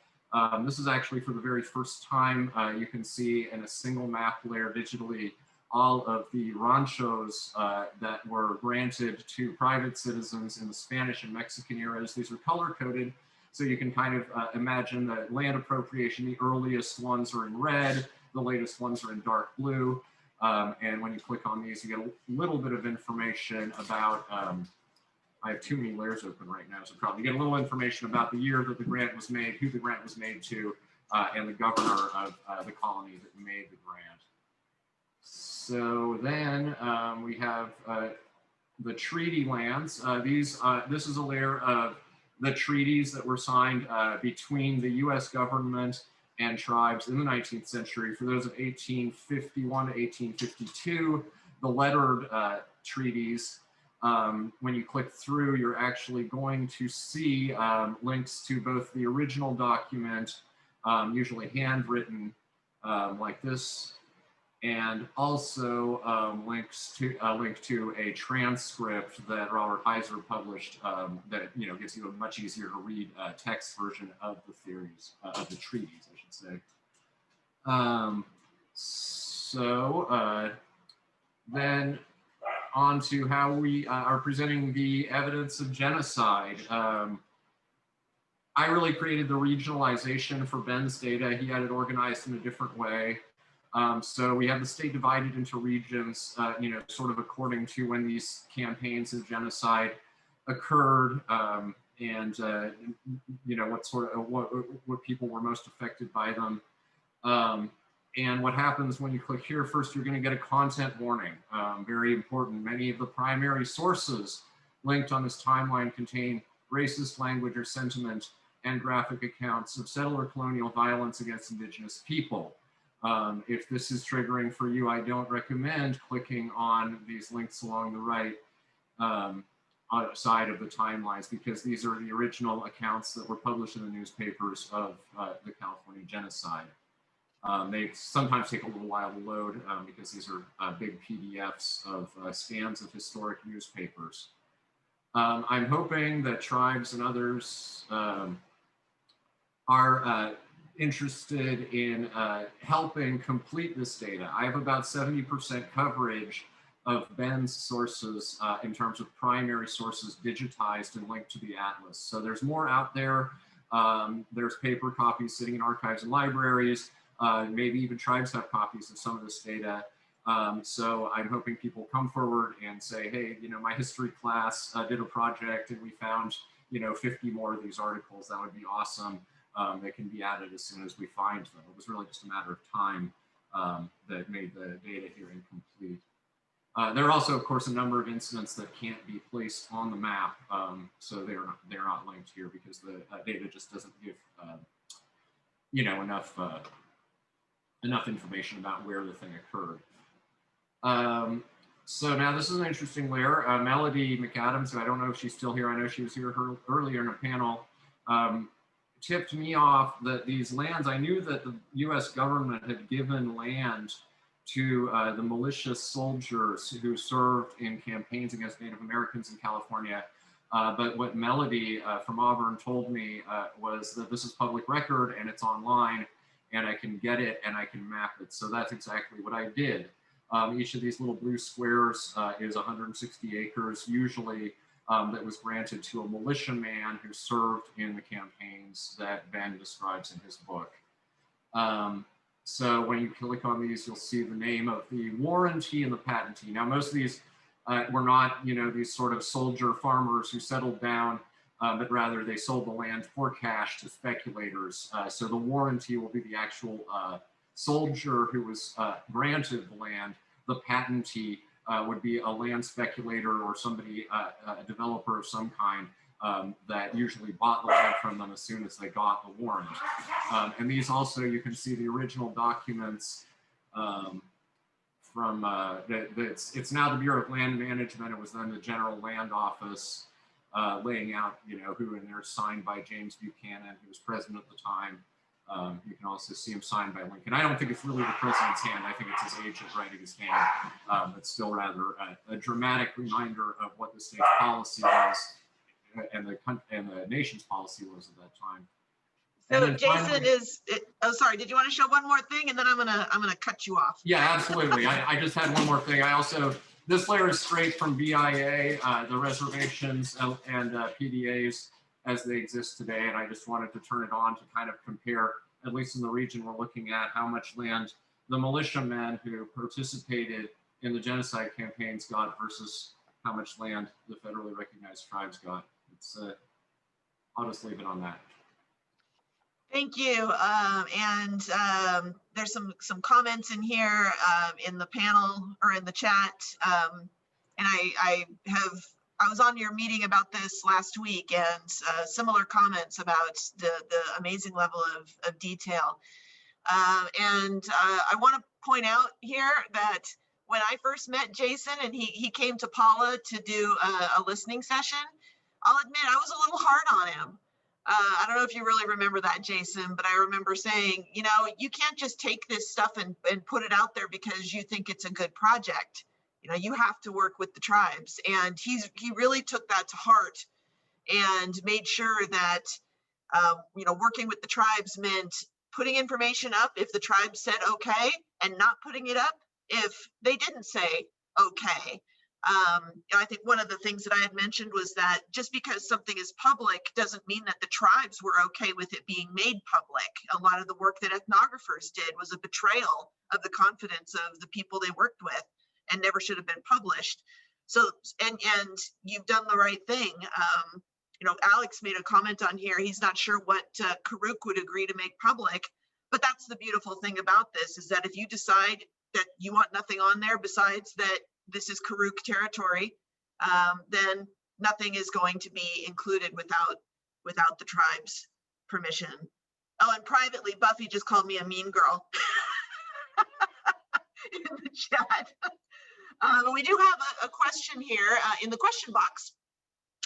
[SPEAKER 4] This is actually for the very first time you can see in a single map layer digitally all of the ranchos that were granted to private citizens in the Spanish and Mexican eras. These are color-coded, so you can kind of imagine the land appropriation. The earliest ones are in red, the latest ones are in dark blue. And when you click on these, you get a little bit of information about, I have too many layers open right now, so probably get a little information about the year that the grant was made, who the grant was made to, and the governor of the colony that made the grant. So then we have the treaty lands. This is a layer of the treaties that were signed between the US government and tribes in the 19th century. For those of 1851 to 1852, the lettered treaties. When you click through, you're actually going to see links to both the original document, usually handwritten like this, and also links to a link to a transcript that Robert Heiser published that gives you a much easier to read text version of the theories, of the treaties, I should say. Then on to how we are presenting the evidence of genocide. I really created the regionalization for Ben's data. He had it organized in a different way. So we have the state divided into regions, sort of according to when these campaigns of genocide occurred, and what people were most affected by them. And what happens when you click here, first you're going to get a content warning. Very important. Many of the primary sources linked on this timeline contain racist language or sentiment and graphic accounts of settler colonial violence against indigenous people. If this is triggering for you, I don't recommend clicking on these links along the right side of the timelines, because these are the original accounts that were published in the newspapers of the California genocide. They sometimes take a little while to load because these are big PDFs of scans of historic newspapers. I'm hoping that tribes and others are interested in helping complete this data. I have about 70% coverage of Ben's sources in terms of primary sources digitized and linked to the atlas. So there's more out there. There's paper copies sitting in archives and libraries. Maybe even tribes have copies of some of this data. So I'm hoping people come forward and say, hey, you know, my history class did a project and we found, you know, 50 more of these articles. That would be awesome. They can be added as soon as we find them. It was really just a matter of time that made the data here incomplete. There are also, of course, a number of incidents that can't be placed on the map, so they're not linked here because the data just doesn't give you know, enough information about where the thing occurred. So now this is an interesting layer. Melody McAdams, who I don't know if she's still here. I know she was here earlier in a panel. Tipped me off that these lands, I knew that the US government had given land to the malicious soldiers who served in campaigns against Native Americans in California. But what Melody from Auburn told me was that this is public record and it's online and I can get it and I can map it. So that's exactly what I did. Each of these little blue squares is 160 acres, usually that was granted to a militiaman who served in the campaigns that Ben describes in his book. So when you click on these, you'll see the name of the warranty and the patentee. Now, most of these were not, you know, these sort of soldier farmers who settled down, but rather they sold the land for cash to speculators. So the warranty will be the actual soldier who was granted the land. The patentee would be a land speculator or somebody, a developer of some kind that usually bought the land from them as soon as they got the warrant. And these also, you can see the original documents from, it's now the Bureau of Land Management. It was then the General Land Office laying out, you know, who in there, signed by James Buchanan, who was president at the time. You can also see him signed by Lincoln. I don't think it's really the president's hand. I think it's his agent writing his hand. But still rather a dramatic reminder of what the state's policy was and the nation's policy was at that time.
[SPEAKER 1] So Jason oh, sorry, did you want to show one more thing? And then I'm gonna cut you off.
[SPEAKER 4] Yeah, absolutely. I just had one more thing. I also, this layer is straight from BIA, the reservations and PDAs as they exist today. And I just wanted to turn it on to kind of compare, at least in the region we're looking at, how much land the militiamen who participated in the genocide campaigns got versus how much land the federally recognized tribes got. It's, I'll just leave it on that.
[SPEAKER 1] Thank you. There's some comments in here in the panel or in the chat. And I was on your meeting about this last week, and similar comments about the amazing level of detail. I want to point out here that when I first met Jason and he came to Paula to do a listening session, I'll admit I was a little hard on him. I don't know if you really remember that, Jason, but I remember saying, you know, you can't just take this stuff and put it out there because you think it's a good project. You know, you have to work with the tribes. And he really took that to heart and made sure that, you know, working with the tribes meant putting information up if the tribe said okay, and not putting it up if they didn't say okay. I think one of the things that I had mentioned was that just because something is public doesn't mean that the tribes were okay with it being made public. A lot of the work that ethnographers did was a betrayal of the confidence of the people they worked with and never should have been published. So, and you've done the right thing. You know, Alex made a comment on here. He's not sure what Karuk would agree to make public, but that's the beautiful thing about this, is that if you decide that you want nothing on there besides that this is Karuk territory, then nothing is going to be included without the tribe's permission. Oh, and privately, Buffy just called me a mean girl in the chat. We do have a question here in the question box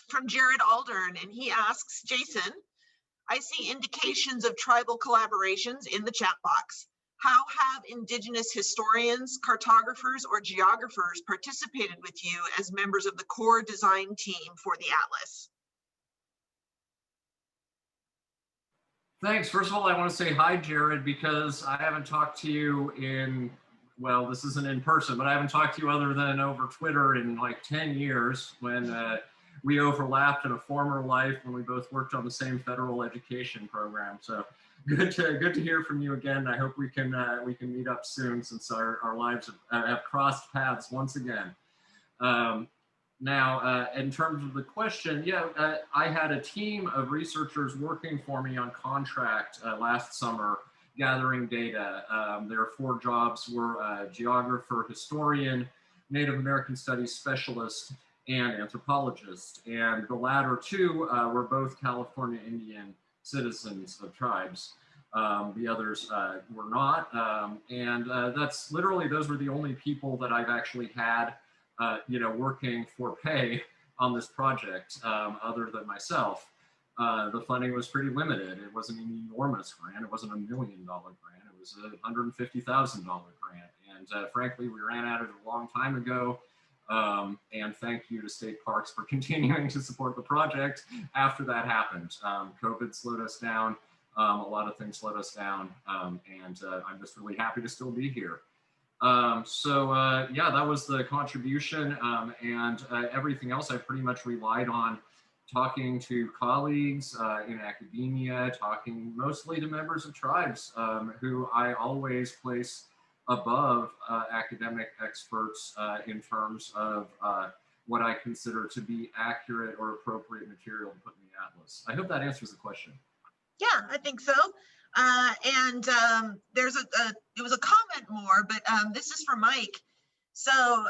[SPEAKER 1] from Jared Aldern, and he asks, Jason, I see indications of tribal collaborations in the chat box. How have Indigenous historians, cartographers, or geographers participated with you as members of the core design team for the Atlas?
[SPEAKER 4] Thanks. First of all, I want to say hi, Jared, because I haven't talked to you in, well, this isn't in person, but I haven't talked to you other than over Twitter in like 10 years when we overlapped in a former life when we both worked on the same federal education program. So good to hear from you again. I hope we can meet up soon since our lives have crossed paths once again. Now, in terms of the question, yeah, I had a team of researchers working for me on contract last summer, gathering data. Their 4 jobs were geographer, historian, Native American Studies specialist, and anthropologist. And the latter 2 were both California Indian citizens of tribes. The others were not. That's literally, those were the only people that I've actually had working for pay on this project, other than myself. The funding was pretty limited. It wasn't an enormous grant. It wasn't $1 million grant. It was a $150,000 grant. And frankly, we ran at it a long time ago. And thank you to State Parks for continuing to support the project after that happened. COVID slowed us down. A lot of things slowed us down. I'm just really happy to still be here. Yeah, that was the contribution, and everything else I pretty much relied on talking to colleagues in academia, talking mostly to members of tribes who I always place above academic experts in terms of what I consider to be accurate or appropriate material to put in the Atlas. I hope that answers the question.
[SPEAKER 1] Yeah, I think so. There's it was a comment more, but this is for Mike. So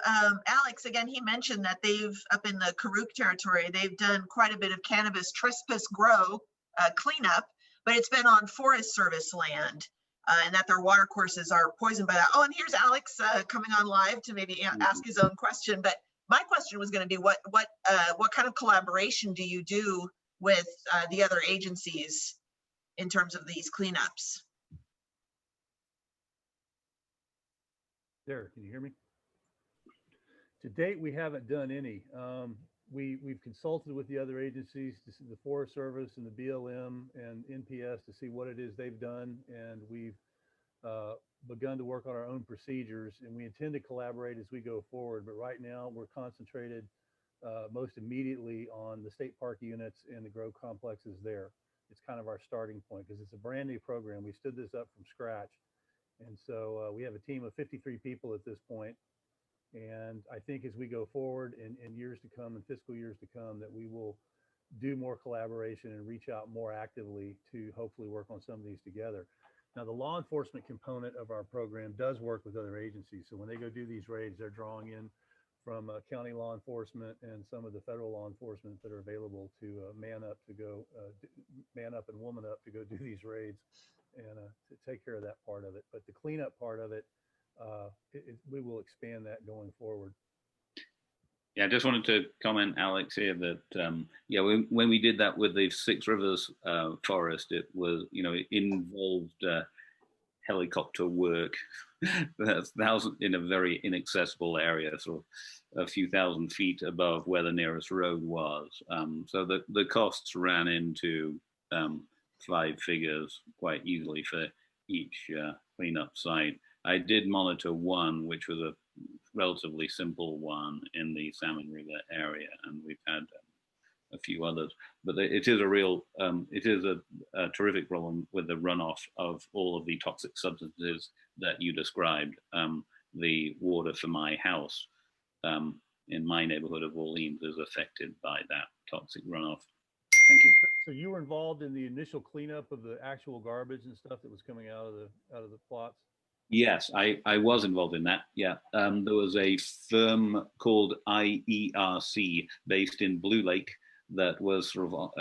[SPEAKER 1] Alex, again, he mentioned that they've, up in the Karuk territory, they've done quite a bit of cannabis trespass grow cleanup, but it's been on Forest Service land, and that their water courses are poisoned by that. Oh, and here's Alex coming on live to maybe ask his own question. But my question was going to be, what kind of collaboration do you do with the other agencies in terms of these cleanups?
[SPEAKER 2] There, can you hear me? To date, we haven't done any. We've consulted with the other agencies, the Forest Service and the BLM and NPS, to see what it is they've done, and we've begun to work on our own procedures, and we intend to collaborate as we go forward. But right now, we're concentrated most immediately on the state park units and the grow complexes there. It's kind of our starting point because it's a brand new program. We stood this up from scratch. And so we have a team of 53 people at this point. And I think as we go forward in years to come and fiscal years to come, that we will do more collaboration and reach out more actively to hopefully work on some of these together. Now, the law enforcement component of our program does work with other agencies. So when they go do these raids, they're drawing in from county law enforcement and some of the federal law enforcement that are available to man up and woman up to go do these raids and to take care of that part of it. But the cleanup part of it, we will expand that going forward.
[SPEAKER 5] Yeah, I just wanted to comment, Alex, here that yeah, when we did that with the Six Rivers forest, it was, it involved helicopter work. That's in a very inaccessible area, sort of a few thousand feet above where the nearest road was. So the costs ran into 5 figures quite easily for each cleanup site. I did monitor one, which was a relatively simple one in the Salmon River area, and we've had a few others. But it is a terrific problem with the runoff of all of the toxic substances that you described. The water for my house in my neighborhood of Orleans is affected by that toxic runoff. Thank you.
[SPEAKER 2] So you were involved in the initial cleanup of the actual garbage and stuff that was coming out of the plots?
[SPEAKER 5] Yes, I was involved in that. Yeah, there was a firm called IERC based in Blue Lake that was sort of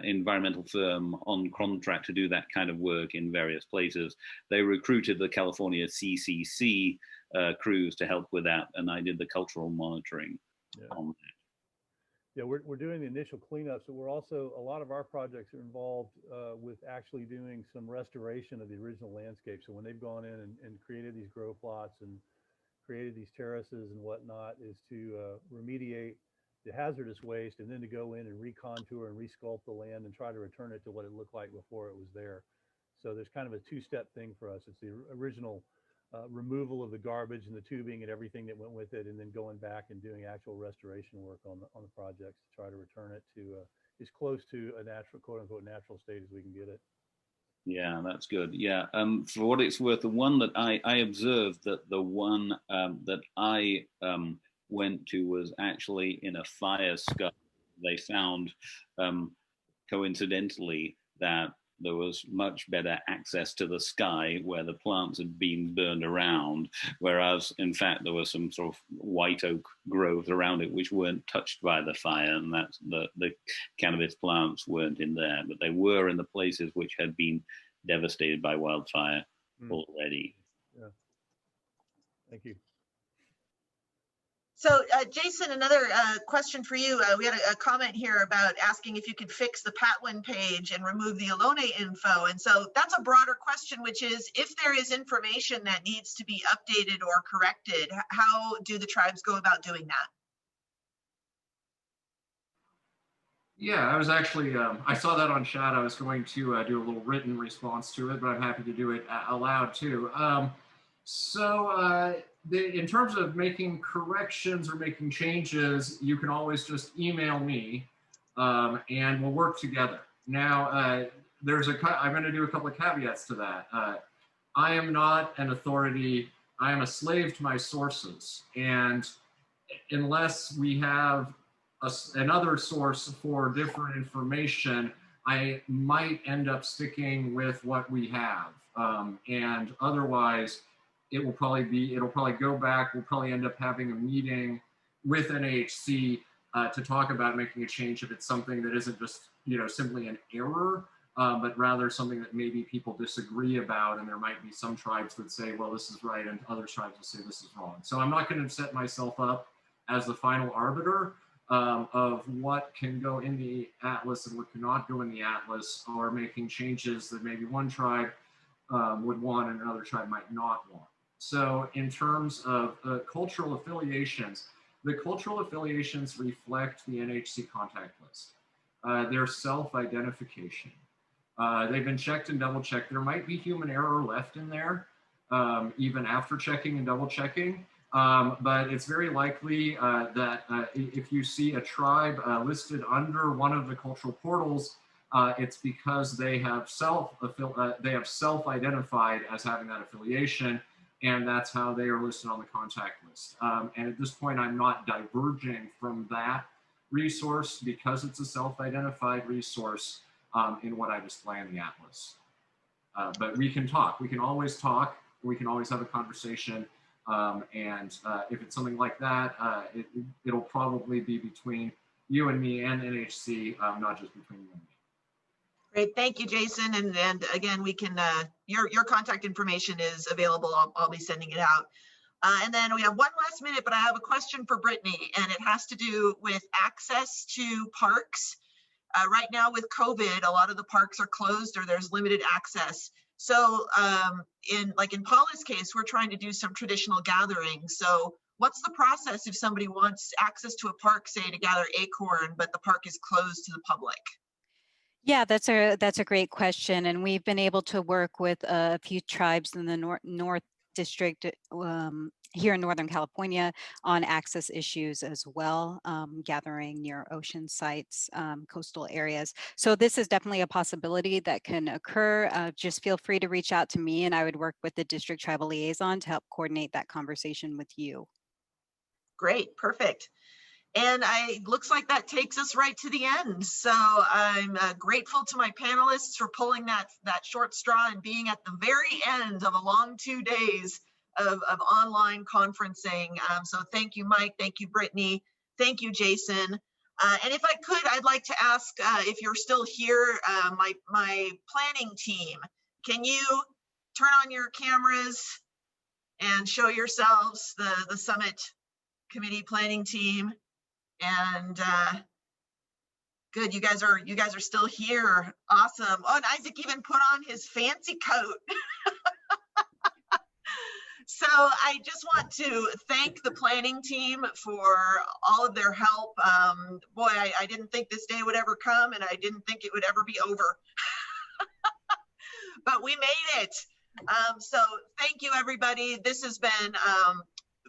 [SPEAKER 5] environmental firm on contract to do that kind of work in various places. They recruited the California CCC crews to help with that, and I did the cultural monitoring on that.
[SPEAKER 2] Yeah, we're doing the initial cleanup. So we're also, a lot of our projects are involved with actually doing some restoration of the original landscape. So when they've gone in and created these grow plots and created these terraces and whatnot, is to remediate the hazardous waste, and then to go in and recontour and resculpt the land and try to return it to what it looked like before it was there. So there's kind of a two-step thing for us. It's the original removal of the garbage and the tubing and everything that went with it, and then going back and doing actual restoration work on the projects to try to return it to as close to a natural, quote unquote, natural state as we can get it.
[SPEAKER 5] Yeah, that's good. Yeah, for what it's worth, the one that I observed, that the one that I went to was actually in a fire scar. They found coincidentally that there was much better access to the sky where the plants had been burned around, whereas in fact there was some sort of white oak groves around it which weren't touched by the fire, and that's the cannabis plants weren't in there, but they were in the places which had been devastated by wildfire already.
[SPEAKER 2] Yeah. Thank you.
[SPEAKER 1] So Jason, another question for you. We had a comment here about asking if you could fix the Patwin page and remove the Ohlone info. And so that's a broader question, which is, if there is information that needs to be updated or corrected, how do the tribes go about doing that?
[SPEAKER 4] Yeah, I was actually, I saw that on chat. I was going to do a little written response to it, but I'm happy to do it aloud too. In terms of making corrections or making changes, you can always just email me and we'll work together. Now, I'm going to do a couple of caveats to that. I am not an authority. I am a slave to my sources. And unless we have another source for different information, I might end up sticking with what we have. And otherwise, it'll probably go back. We'll probably end up having a meeting with NAHC to talk about making a change if it's something that isn't just, simply an error, but rather something that maybe people disagree about. And there might be some tribes that say, well, this is right, and other tribes will say this is wrong. So I'm not going to set myself up as the final arbiter of what can go in the atlas and what cannot go in the atlas, or making changes that maybe one tribe would want and another tribe might not want. So in terms of cultural affiliations, the cultural affiliations reflect the NHC contact list. Their self-identification. They've been checked and double checked. There might be human error left in there, even after checking and double checking. But it's very likely that if you see a tribe listed under one of the cultural portals, it's because they have self-identified as having that affiliation, and that's how they are listed on the contact list. And at this point, I'm not diverging from that resource because it's a self-identified resource in what I display in the atlas. But we can talk. We can always talk. We can always have a conversation. And if it's something like that, it'll probably be between you and me and NHC, not just between you and me.
[SPEAKER 1] Great, thank you, Jason. And again, we can, your contact information is available. I'll be sending it out. And then we have one last minute, but I have a question for Brittani, and it has to do with access to parks. Right now with COVID, a lot of the parks are closed or there's limited access. So in Paula's case, we're trying to do some traditional gatherings. So what's the process if somebody wants access to a park, say to gather acorn, but the park is closed to the public?
[SPEAKER 3] Yeah, that's a great question, and we've been able to work with a few tribes in the North District here in Northern California on access issues as well, gathering near ocean sites, coastal areas. So this is definitely a possibility that can occur. Just feel free to reach out to me, and I would work with the district tribal liaison to help coordinate that conversation with you.
[SPEAKER 1] Great, perfect. And looks like that takes us right to the end. So I'm grateful to my panelists for pulling that short straw and being at the very end of a long 2 days of online conferencing. So thank you, Mike. Thank you, Brittani. Thank you, Jason. And if I could, I'd like to ask if you're still here, my planning team, can you turn on your cameras and show yourselves, the Summit Committee planning team? And good, you guys are still here. Awesome. Oh, and Isaac even put on his fancy coat. So I just want to thank the planning team for all of their help. Boy, I didn't think this day would ever come, and I didn't think it would ever be over. But we made it. So thank you, everybody. This has been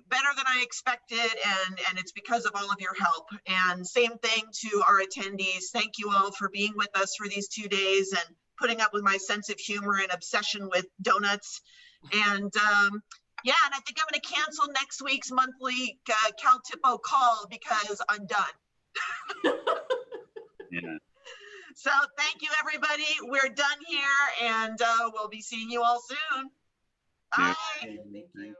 [SPEAKER 1] better than I expected, and it's because of all of your help. And same thing to our attendees. Thank you all for being with us for these 2 days and putting up with my sense of humor and obsession with donuts. And yeah, and I think I'm going to cancel next week's monthly CalTHPO call because I'm done.
[SPEAKER 5] Yeah.
[SPEAKER 1] So thank you, everybody. We're done here, and we'll be seeing you all soon. Bye.
[SPEAKER 5] Yeah.
[SPEAKER 6] Thank you.